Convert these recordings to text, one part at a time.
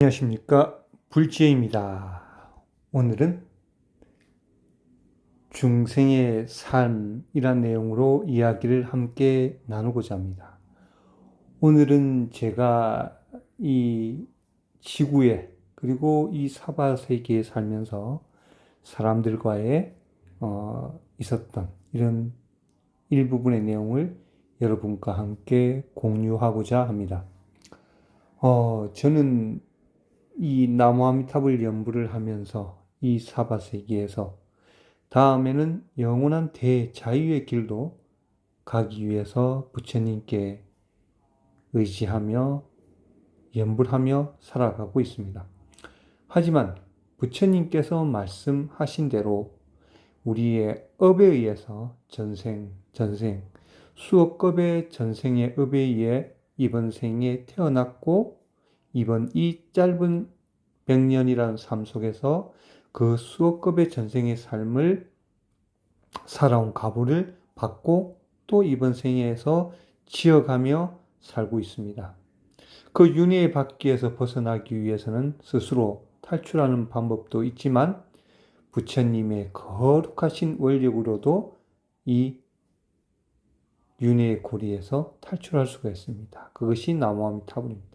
안녕하십니까. 불지혜입니다. 오늘은 중생의 삶이란 내용으로 이야기를 함께 나누고자 합니다. 오늘은 제가 이 지구에 그리고 이 사바세계에 살면서 사람들과의 있었던 이런 일부분의 내용을 여러분과 함께 공유하고자 합니다. 저는 이 나무아미탑을 연구를 하면서 이 사바세계에서 다음에는 영원한 대자유의 길로 가기 위해서 부처님께 의지하며 염불하며 살아가고 있습니다. 하지만 부처님께서 말씀하신 대로 우리의 업에 의해서 전생, 수억 겁의 전생의 업에 의해 이번 생에 태어났고 이번 이 짧은 100년이라는 삶 속에서 그 수억 겁의 전생의 삶을 살아온 가부를 받고 또 이번 생에서 지어가며 살고 있습니다. 그 윤회의 바퀴에서 벗어나기 위해서는 스스로 탈출하는 방법도 있지만 부처님의 거룩하신 원력으로도 이 윤회의 고리에서 탈출할 수가 있습니다. 그것이 나무아미타불입니다.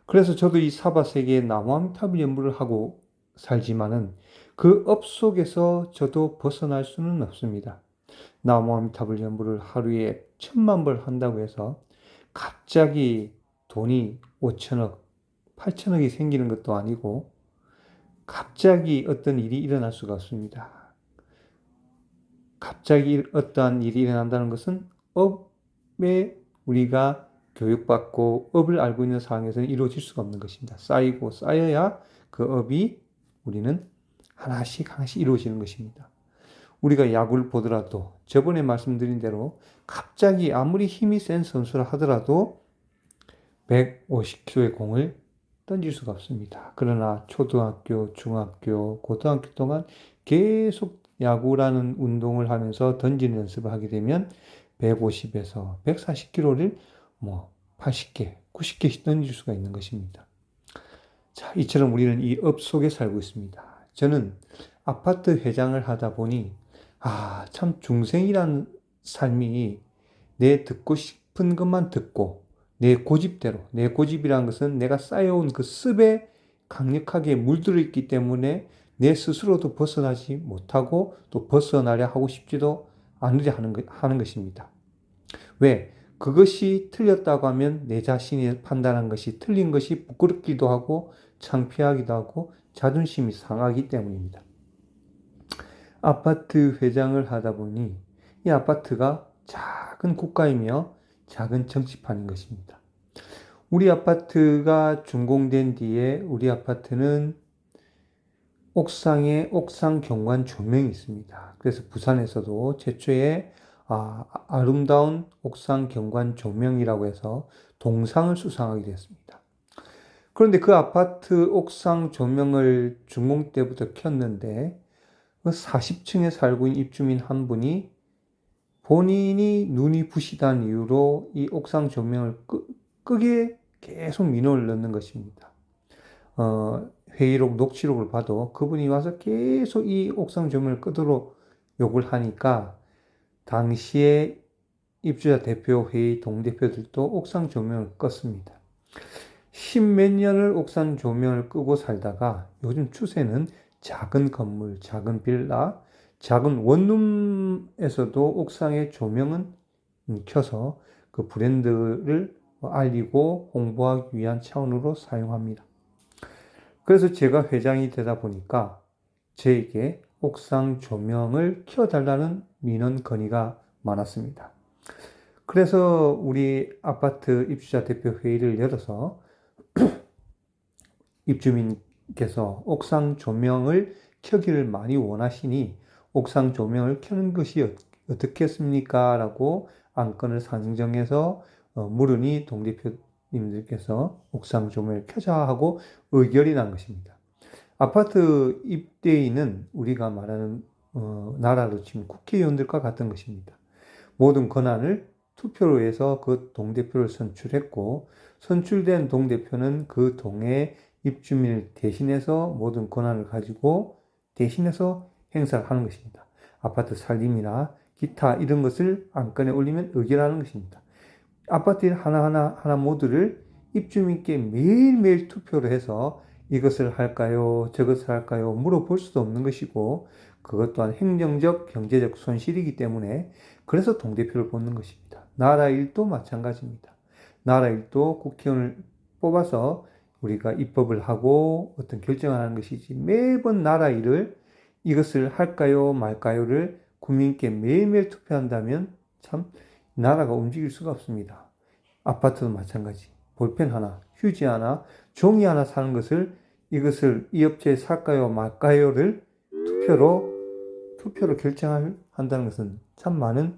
그래서 저도 이 사바세계에 나무아미타불 연구를 하고 살지만은 그 업 속에서 저도 벗어날 수는 없습니다. 나무아미타불 연구를 하루에 10,000번 한다고 해서 갑자기 돈이 5천억, 8천억이 생기는 것도 아니고 갑자기 어떤 일이 일어날 수가 없습니다. 갑자기 어떠한 일이 일어난다는 것은 업에 우리가 교육받고 업을 알고 있는 상황에서는 이루어질 수가 없는 것입니다. 쌓이고 쌓여야 그 업이 우리는 하나씩 이루어지는 것입니다. 우리가 야구를 보더라도 저번에 말씀드린 대로 갑자기 아무리 힘이 센 선수라 하더라도 150kg의 공을 던질 수가 없습니다. 그러나 초등학교, 중학교, 고등학교 동안 계속 야구라는 운동을 하면서 던지는 연습을 하게 되면 150에서 140kg를 80개, 90개씩 던질 수가 있는 것입니다. 자, 이처럼 우리는 이 업 속에 살고 있습니다. 저는 아파트 회장을 하다 보니 참 중생이란 삶이 내 듣고 싶은 것만 듣고 내 고집대로, 내 고집이라는 것은 내가 쌓여온 그 습에 강력하게 물들어 있기 때문에 내 스스로도 벗어나지 못하고 또 벗어나려 하고 싶지도 않으려 하는 것입니다. 왜? 그것이 틀렸다고 하면 내 자신이 판단한 것이 틀린 것이 부끄럽기도 하고 창피하기도 하고 자존심이 상하기 때문입니다. 아파트 회장을 하다 보니 이 아파트가 작은 국가이며 작은 정치판인 것입니다. 우리 아파트가 준공된 뒤에 우리 아파트는 옥상에 옥상 경관 조명이 있습니다. 그래서 부산에서도 최초의 아름다운 옥상 경관 조명이라고 해서 동상을 수상하게 되었습니다. 그런데 그 아파트 옥상 조명을 준공 때부터 켰는데 40층에 살고 있는 입주민 한 분이 본인이 눈이 부시다는 이유로 이 옥상 조명을 끄게 계속 민원을 넣는 것입니다. 회의록, 녹취록을 봐도 그분이 와서 계속 이 옥상 조명을 끄도록 욕을 하니까 당시에 입주자 대표회의 동대표들도 옥상 조명을 껐습니다. 10몇 년을 옥상 조명을 끄고 살다가 요즘 추세는 작은 건물, 작은 빌라, 작은 원룸에서도 옥상에 조명은 켜서 그 브랜드를 알리고 홍보하기 위한 차원으로 사용합니다. 그래서 제가 회장이 되다 보니까 저에게 옥상 조명을 켜달라는 민원 건의가 많았습니다. 그래서 우리 아파트 입주자 대표 회의를 열어서 입주민께서 옥상 조명을 켜기를 많이 원하시니 옥상 조명을 켜는 것이 어떻겠습니까? 라고 안건을 상정해서 물으니 동대표님들께서 옥상 조명을 켜자 하고 의결이 난 것입니다. 아파트 입대인은 우리가 말하는 나라로 치면 국회의원들과 같은 것입니다. 모든 권한을 투표로 해서 그 동대표를 선출했고 선출된 동대표는 그 동의 입주민을 대신해서 모든 권한을 가지고 대신해서 행사를 하는 것입니다. 아파트 살림이나 기타 이런 것을 안건에 올리면 의결하는 것입니다. 아파트 하나 모두를 입주민께 매일매일 투표를 해서 이것을 할까요? 저것을 할까요? 물어볼 수도 없는 것이고 그것 또한 행정적, 경제적 손실이기 때문에 그래서 동대표를 뽑는 것입니다. 나라 일도 마찬가지입니다. 나라 일도 국회의원을 뽑아서 우리가 입법을 하고 어떤 결정을 하는 것이지 매번 나라 일을 이것을 할까요? 말까요를 국민께 매일매일 투표한다면 참 나라가 움직일 수가 없습니다. 아파트도 마찬가지. 볼펜 하나, 휴지 하나, 종이 하나 사는 것을 이것을 이 업체에 살까요 말까요를 투표로 결정한다는 것은 참 많은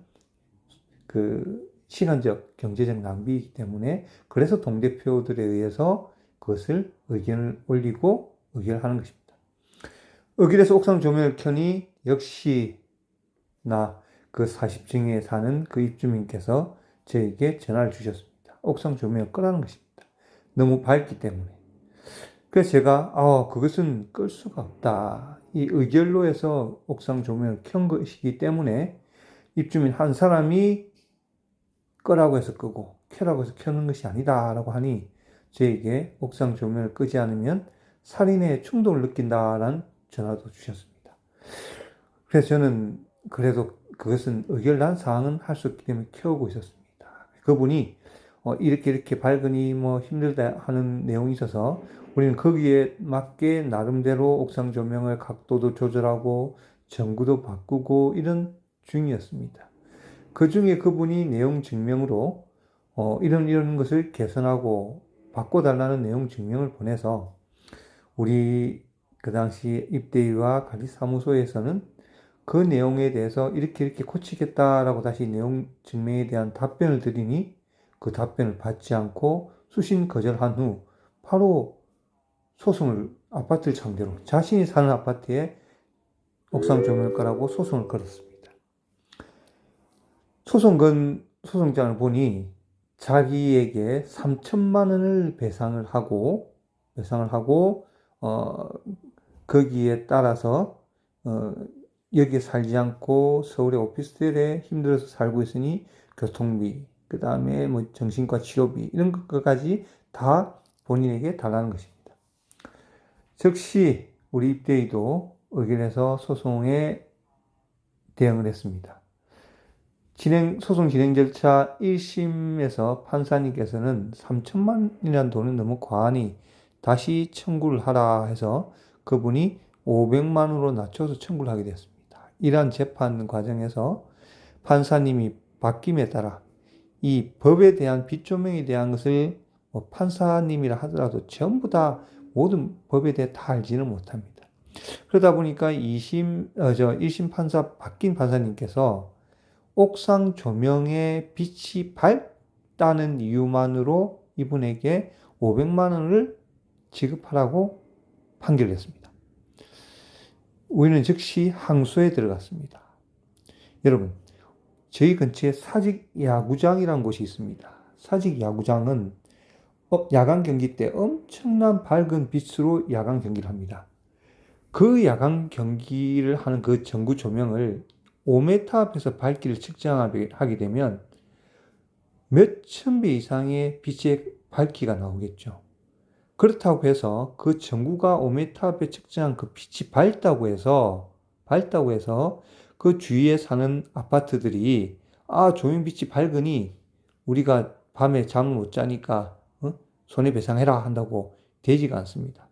그 시간적, 경제적 낭비이기 때문에 그래서 동대표들에 의해서 그것을 의견을 올리고 의결하는 것입니다. 의결해서 옥상 조명을 켜니 역시 나 그 40층에 사는 그 입주민께서 저에게 전화를 주셨습니다. 옥상 조명을 끄라는 것입니다. 너무 밝기 때문에. 그래서 제가 그것은 끌 수가 없다. 이 의결로 해서 옥상 조명을 켠 것이기 때문에 입주민 한 사람이 끄라고 해서 끄고 켜라고 해서 켜는 것이 아니다라고 하니 저에게 옥상 조명을 끄지 않으면 살인의 충동을 느낀다라는 전화도 주셨습니다. 그래서 저는 그래도 그것은 의결난 사항은 할 수 없기 때문에 켜오고 있었습니다. 그분이 이렇게 밝으니 힘들다 하는 내용이 있어서 우리는 거기에 맞게 나름대로 옥상 조명을 각도도 조절하고 전구도 바꾸고 이런 중이었습니다. 그 중에 그분이 내용 증명으로 이런 것을 개선하고 바꿔달라는 내용 증명을 보내서 우리 그 당시 입대위와 관리사무소에서는 그 내용에 대해서 이렇게 고치겠다라고 다시 내용 증명에 대한 답변을 드리니 그 답변을 받지 않고 수신 거절한 후 바로 아파트를 상대로 자신이 사는 아파트에 옥상 조명을 끄라고 소송을 걸었습니다. 소송장을 보니 자기에게 3천만 원을 배상을 하고 거기에 따라서 여기에 살지 않고 서울의 오피스텔에 힘들어서 살고 있으니 교통비, 그 다음에 정신과 치료비 이런 것까지 다 본인에게 달라는 것입니다. 즉시 우리 입대위도 의결해서 소송에 대응을 했습니다. 소송 진행 절차 1심에서 판사님께서는 3천만 원이라는 돈은 너무 과하니 다시 청구를 하라 해서 그분이 500만 원으로 낮춰서 청구를 하게 되었습니다. 이러한 재판 과정에서 판사님이 바뀜에 따라 이 법에 대한 빗조명에 대한 것을 판사님이라 하더라도 전부 다 모든 법에 대해 다 알지는 못합니다. 그러다 보니까 1심 바뀐 판사님께서 옥상 조명의 빛이 밝다는 이유만으로 이분에게 500만 원을 지급하라고 판결했습니다. 우리는 즉시 항소에 들어갔습니다. 여러분, 저희 근처에 사직야구장이라는 곳이 있습니다. 사직야구장은 야간 경기 때 엄청난 밝은 빛으로 야간 경기를 합니다. 그 야간 경기를 하는 그 전구 조명을 5m 앞에서 밝기를 측정하게 되면 몇천 배 이상의 빛의 밝기가 나오겠죠. 그렇다고 해서 그 전구가 5m 앞에 측정한 그 빛이 밝다고 해서 그 주위에 사는 아파트들이 조명빛이 밝으니 우리가 밤에 잠을 못 자니까 손해배상해라 한다고 되지가 않습니다.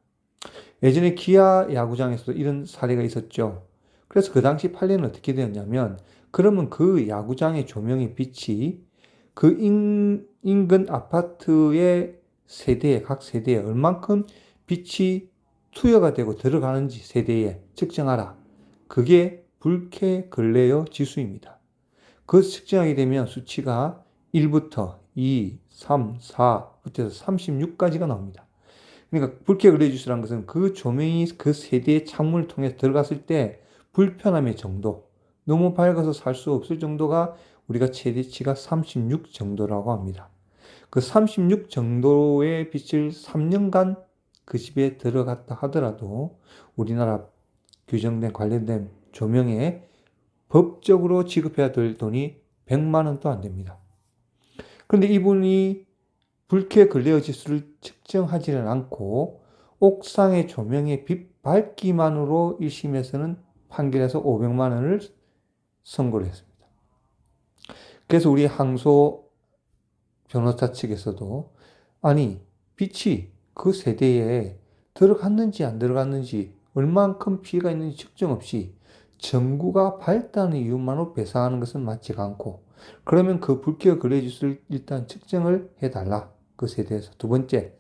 예전에 기아 야구장에서도 이런 사례가 있었죠. 그래서 그 당시 판례는 어떻게 되었냐면 그러면 그 야구장의 조명의 빛이 그 인근 아파트의 각 세대에 얼만큼 빛이 투여가 되고 들어가는지 세대에 측정하라. 그게 불쾌 걸레어 지수입니다. 그 측정하게 되면 수치가 1부터 2, 3, 4부터 36까지가 나옵니다. 그러니까 불쾌 걸레어 지수라는 것은 그 조명이 그 세대의 창문을 통해서 들어갔을 때 불편함의 정도, 너무 밝아서 살 수 없을 정도가 우리가 최대치가 36 정도라고 합니다. 그 36 정도의 빛을 3년간 그 집에 들어갔다 하더라도 우리나라 규정된 관련된 조명에 법적으로 지급해야 될 돈이 100만 원도 안 됩니다. 그런데 이분이 불쾌 근래의 지수를 측정하지는 않고 옥상의 조명의 빛 밝기만으로 1심에서는 판결해서 500만 원을 선고를 했습니다. 그래서 우리 항소 변호사 측에서도 아니 빛이 그 세대에 들어갔는지 안 들어갔는지 얼만큼 피해가 있는지 측정 없이 전구가 밝다는 이유만으로 배상하는 것은 맞지가 않고 그러면 그 불쾌 근래 지수를 일단 측정을 해달라. 그 세대에서. 두 번째,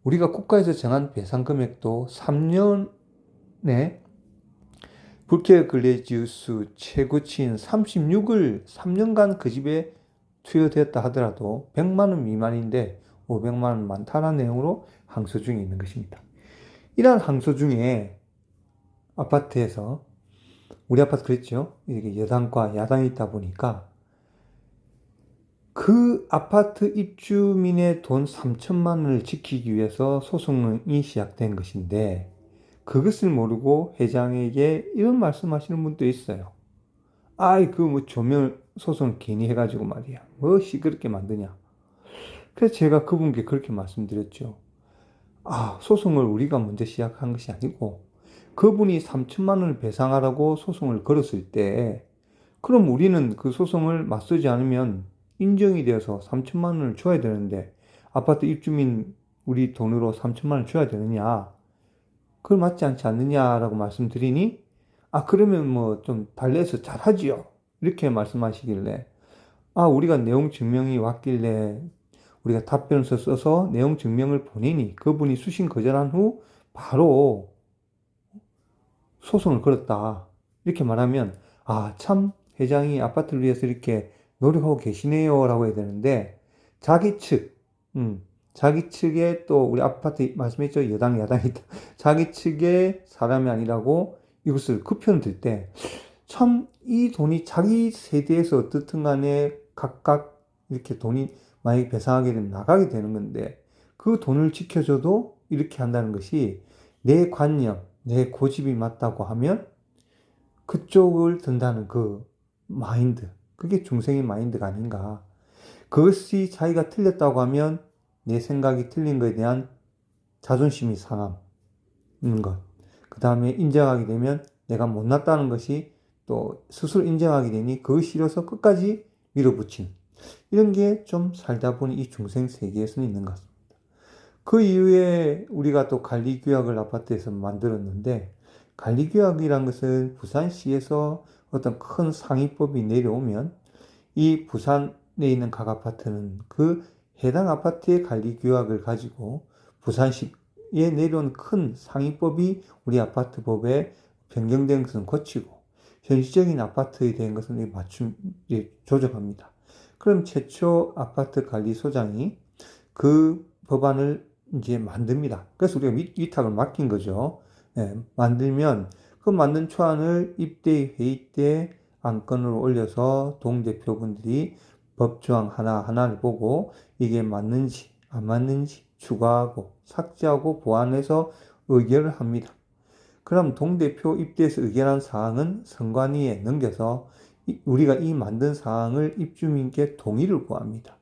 우리가 국가에서 정한 배상 금액도 3년에 불쾌 근래 지수 최고치인 36을 3년간 그 집에 투여되었다 하더라도 100만 원 미만인데 500만 원 많다는 내용으로 항소 중에 있는 것입니다. 이러한 항소 중에 아파트에서 우리 아파트 그랬죠. 이게 여당과 야당이 있다 보니까 그 아파트 입주민의 돈 3천만 원을 지키기 위해서 소송이 시작된 것인데 그것을 모르고 회장에게 이런 말씀하시는 분도 있어요. 아이 그 뭐 조명 소송 괜히 해가지고 말이야. 뭐 시끄럽게 만드냐. 그래서 제가 그분께 그렇게 말씀드렸죠. 아 소송을 우리가 먼저 시작한 것이 아니고 그분이 3천만 원을 배상하라고 소송을 걸었을 때 그럼 우리는 그 소송을 맞서지 않으면 인정이 되어서 3천만 원을 줘야 되는데 아파트 입주민 우리 돈으로 3천만 원을 줘야 되느냐? 그걸 맞지 않지 않느냐라고 말씀드리니 아 그러면 뭐 좀 달래서 잘하지요. 이렇게 말씀하시길래 아 우리가 내용 증명이 왔길래 우리가 답변서 써서 내용 증명을 보내니 그분이 수신 거절한 후 바로 소송을 걸었다. 이렇게 말하면 아 참 회장이 아파트를 위해서 이렇게 노력하고 계시네요 라고 해야 되는데 자기 측 자기 측에 또 우리 아파트 말씀했죠. 여당 야당이 자기 측의 사람이 아니라고 이것을 그 표현을 들 때 참 이 돈이 자기 세대에서 어떻든 간에 각각 이렇게 돈이 만약에 배상하게 되면 나가게 되는 건데 그 돈을 지켜줘도 이렇게 한다는 것이 내 관념, 내 고집이 맞다고 하면 그쪽을 든다는 그 마인드, 그게 중생의 마인드가 아닌가. 그것이 자기가 틀렸다고 하면 내 생각이 틀린 것에 대한 자존심이 상하는 것. 그 다음에 인정하게 되면 내가 못났다는 것이 또 스스로 인정하게 되니 그것이 싫어서 끝까지 밀어붙인 이런 게 좀 살다 보니 이 중생 세계에서는 있는 것 같습니다. 그 이후에 우리가 또 관리규약을 아파트에서 만들었는데 관리규약이란 것은 부산시에서 어떤 큰 상위법이 내려오면 이 부산에 있는 각 아파트는 그 해당 아파트의 관리규약을 가지고 부산시에 내려온 큰 상위법이 우리 아파트법에 변경된 것은 고치고 현실적인 아파트에 대한 것은 조정합니다. 그럼 최초 아파트 관리소장이 그 법안을 이제 만듭니다. 그래서 우리가 위탁을 맡긴 거죠. 네, 만들면 그 만든 초안을 입대 회의 때 안건으로 올려서 동대표분들이 법조항 하나하나를 보고 이게 맞는지 안 맞는지 추가하고 삭제하고 보완해서 의결을 합니다. 그럼 동대표 입대에서 의결한 사항은 선관위에 넘겨서 우리가 이 만든 사항을 입주민께 동의를 구합니다.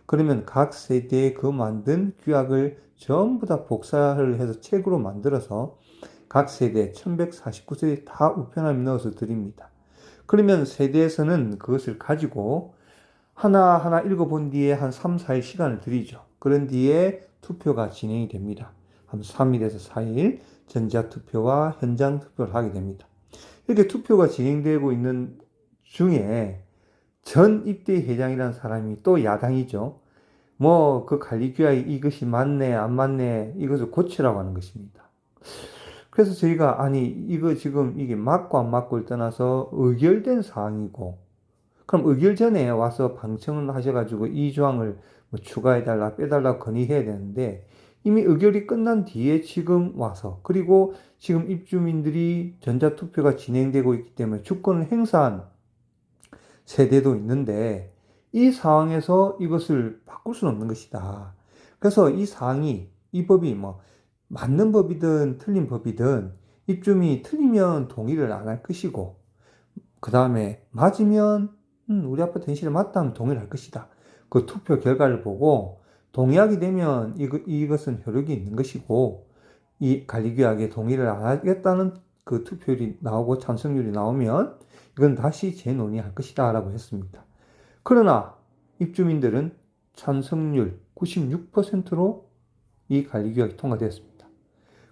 그러면 각 세대에 그 만든 규약을 전부 다 복사를 해서 책으로 만들어서 각 세대 1149세대 다 우편함에 넣어서 드립니다. 그러면 세대에서는 그것을 가지고 하나하나 읽어본 뒤에 한 3, 4일 시간을 들이죠. 그런 뒤에 투표가 진행이 됩니다. 한 3일에서 4일 전자투표와 현장투표를 하게 됩니다. 이렇게 투표가 진행되고 있는 중에 전 입대 회장이라는 사람이 또 야당이죠. 뭐 그 관리규약이 이것이 맞네 안 맞네 이것을 고치라고 하는 것입니다. 그래서 저희가 아니 이거 지금 이게 맞고 안 맞고를 떠나서 의결된 사항이고 그럼 의결 전에 와서 방청을 하셔가지고 이 조항을 뭐 추가해달라 빼달라 건의해야 되는데 이미 의결이 끝난 뒤에 지금 와서 그리고 지금 입주민들이 전자투표가 진행되고 있기 때문에 주권을 행사한 세대도 있는데 이 상황에서 이것을 바꿀 수는 없는 것이다. 그래서 이 사항이 이 법이 뭐 맞는 법이든 틀린 법이든 입주민이 틀리면 동의를 안 할 것이고, 그 다음에 맞으면 우리 아파트 현실에 맞다면 동의를 할 것이다. 그 투표 결과를 보고 동의하게 되면 이것은 효력이 있는 것이고, 이 관리규약에 동의를 안 하겠다는 그 투표율이 나오고 찬성률이 나오면 이건 다시 재논의할 것이다 라고 했습니다. 그러나 입주민들은 찬성률 96%로 이 관리규약이 통과되었습니다.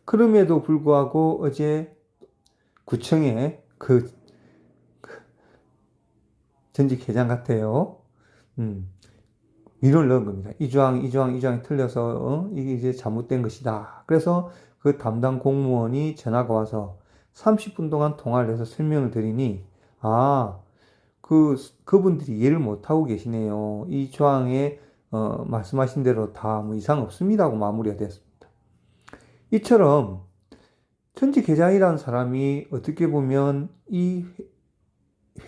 그럼에도 불구하고 어제 구청에 전직 회장 같아요. 민원을 넣은 겁니다. 이 조항이 틀려서 이게 이제 잘못된 것이다. 그래서 그 담당 공무원이 전화가 와서 30분 동안 통화를 해서 설명을 드리니, 그분들이 이해를 못하고 계시네요. 이 조항에 말씀하신 대로 다 뭐 이상 없습니다 하고 마무리가 됐습니다. 이처럼 전직 회장이라는 사람이 어떻게 보면 이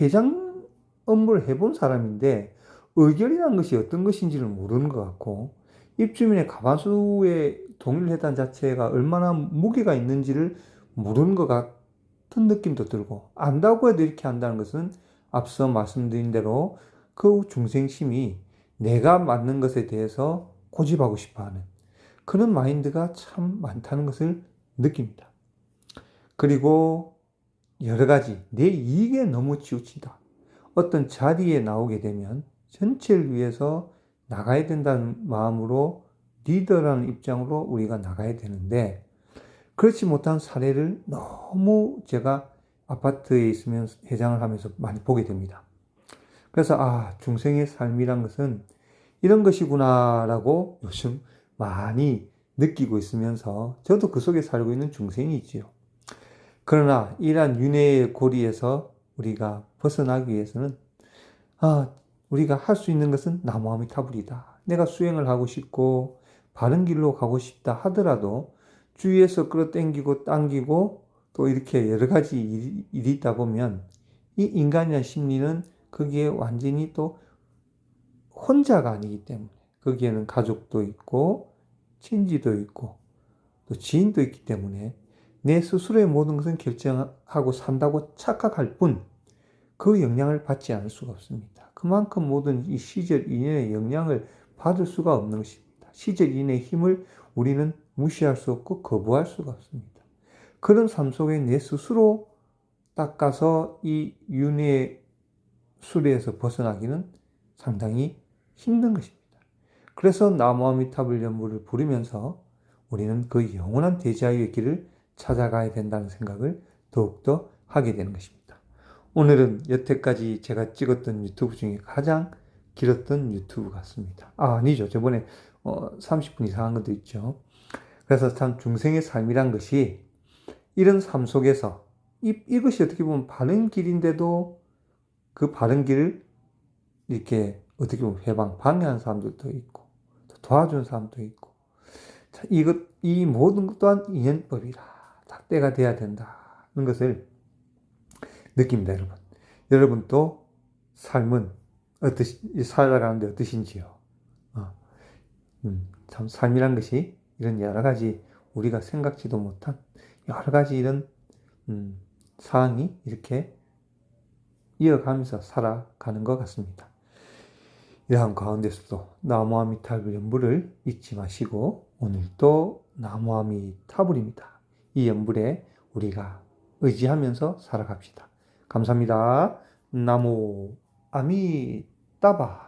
회장 업무를 해본 사람인데 의결이라는 것이 어떤 것인지를 모르는 것 같고, 입주민의 과반수에 동의를 했다는 자체가 얼마나 무게가 있는지를 모르는 것 같은 느낌도 들고, 안다고 해도 이렇게 한다는 것은 앞서 말씀드린 대로 그 중생심이 내가 맞는 것에 대해서 고집하고 싶어하는 그런 마인드가 참 많다는 것을 느낍니다. 그리고 여러 가지 내 이익에 너무 치우친다. 어떤 자리에 나오게 되면 전체를 위해서 나가야 된다는 마음으로 리더라는 입장으로 우리가 나가야 되는데, 그렇지 못한 사례를 너무 제가 아파트에 있으면 회장을 하면서 많이 보게 됩니다. 그래서 중생의 삶이란 것은 이런 것이구나라고 요즘 많이 느끼고 있으면서 저도 그 속에 살고 있는 중생이지요. 그러나 이러한 윤회의 고리에서 우리가 벗어나기 위해서는 우리가 할 수 있는 것은 나무아미타불이다. 내가 수행을 하고 싶고 바른 길로 가고 싶다 하더라도 주위에서 끌어당기고 당기고 또 이렇게 여러 가지 일이 있다 보면 이 인간이라는 심리는 거기에 완전히 또 혼자가 아니기 때문에 거기에는 가족도 있고 친지도 있고 또 지인도 있기 때문에 내 스스로의 모든 것은 결정하고 산다고 착각할 뿐 그 영향을 받지 않을 수가 없습니다. 그만큼 모든 이 시절 인연의 영향을 받을 수가 없는 것입니다. 시절 인연의 힘을 우리는 무시할 수 없고 거부할 수가 없습니다. 그런 삶 속에 내 스스로 닦아서 이 윤회의 수레에서 벗어나기는 상당히 힘든 것입니다. 그래서 나무아미타불 연부를 부르면서 우리는 그 영원한 대자유의 길을 찾아가야 된다는 생각을 더욱더 하게 되는 것입니다. 오늘은 여태까지 제가 찍었던 유튜브 중에 가장 길었던 유튜브 같습니다. 아니죠. 저번에 30분 이상 한 것도 있죠. 그래서 참 중생의 삶이란 것이 이런 삶 속에서 이것이 어떻게 보면 바른 길인데도 그 바른 길을 이렇게 어떻게 보면 방해하는 사람들도 있고 도와주는 사람도 있고, 이 모든 것 또한 인연법이라 다 때가 돼야 된다는 것을 느낍니다, 여러분. 여러분 또 삶은 살아가는데 어떠신지요? 참 삶이란 것이 이런 여러 가지 우리가 생각지도 못한 여러 가지 이런 사항이 이렇게 이어가면서 살아가는 것 같습니다. 이러한 가운데서도 나무아미타불 연불을 잊지 마시고 오늘도 나무아미타불입니다. 이 연불에 우리가 의지하면서 살아갑시다. 감사합니다. 나무 아미따바.